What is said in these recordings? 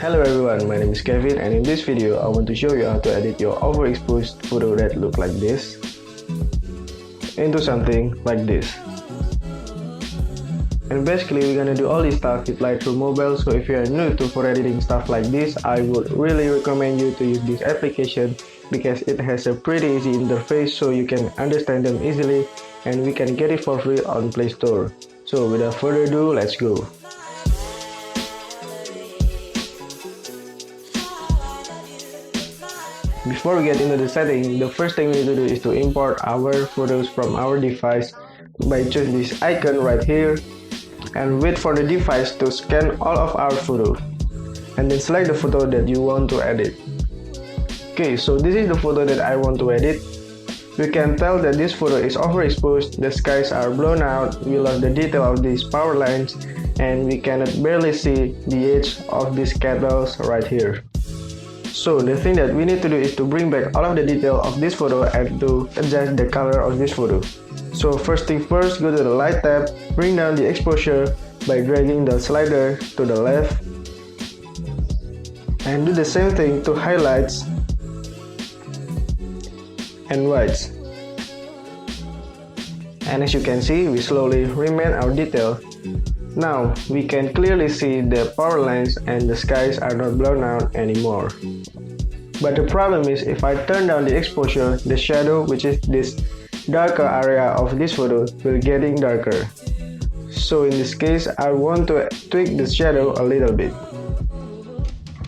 Hello everyone, my name is Kevin, and in this video I want to show you how to edit your overexposed photo that look like this into something like this. And basically we're gonna do all this stuff with Lightroom Mobile, so if you are new to photo editing stuff like this, I would really recommend you to use this application because it has a pretty easy interface so you can understand them easily, and we can get it for free on Play Store. So without further ado, let's go. Before we get into the setting, the first thing we need to do is to import our photos from our device by choosing this icon right here and wait for the device to scan all of our photos, and then select the photo that you want to edit. Okay, so this is the photo that I want to edit. We can tell that this photo is overexposed, the skies are blown out, we lost the detail of these power lines, and we cannot barely see the edge of these cables right here. So the thing that we need to do is to bring back all of the detail of this photo and to adjust the color of this photo. So first thing first, go to the light tab, bring down the exposure by dragging the slider to the left, and do the same thing to highlights and whites. And as you can see, we slowly remake our detail. Now we can clearly see the power lines and the skies are not blown out anymore. But the problem is, if I turn down the exposure, the shadow, which is this darker area of this photo, will getting darker. So in this case, I want to tweak the shadow a little bit.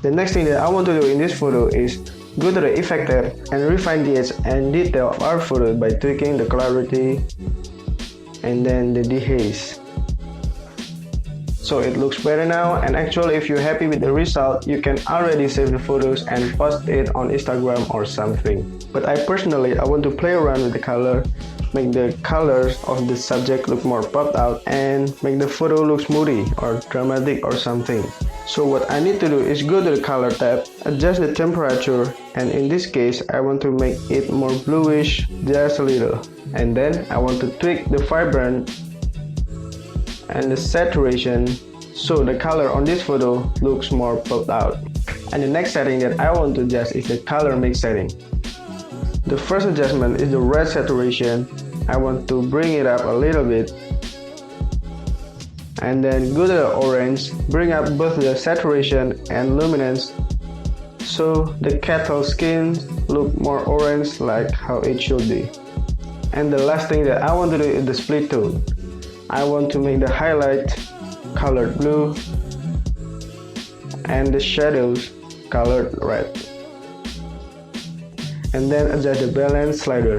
The next thing that I want to do in this photo is go to the Effect tab and refine the edge and detail of our photo by tweaking the clarity and then the dehaze. So it looks better now, and actually if you're happy with the result, you can already save the photos and post it on Instagram or something. But I want to play around with the color, make the colors of the subject look more popped out, and make the photo look moody or dramatic or something. So what I need to do is go to the color tab, adjust the temperature, and in this case I want to make it more bluish just a little. And then I want to tweak the vibrant and the saturation so the color on this photo looks more popped out. And the next setting that I want to adjust is the color mix setting. The first adjustment is the red saturation. I want to bring it up a little bit, and then go to the orange, bring up both the saturation and luminance so the cattle skin look more orange like how it should be. And the last thing that I want to do is the split tone. I want to make the highlight colored blue and the shadows colored red, and then adjust the balance slider.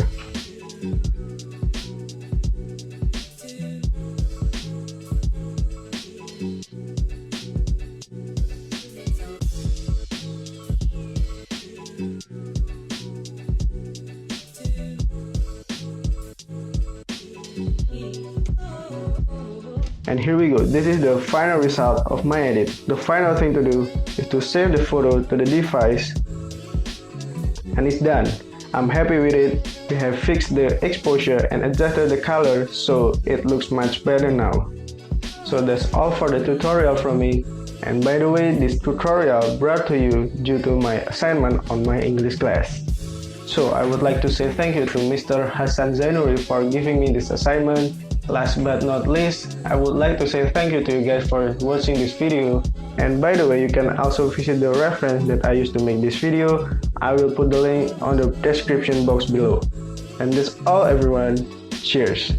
And here we go, this is the final result of my edit. The final thing to do is to save the photo to the device, and it's done. I'm happy with it. We have fixed the exposure and adjusted the color so it looks much better now. So that's all for the tutorial from me. And by the way, this tutorial brought to you due to my assignment on my English class. So I would like to say thank you to Mr. Hassan Zainuri for giving me this assignment. Last but not least, I would like to say thank you to you guys for watching this video. And by the way, you can also visit the reference that I used to make this video. I will put the link on the description box below. And that's all everyone. Cheers!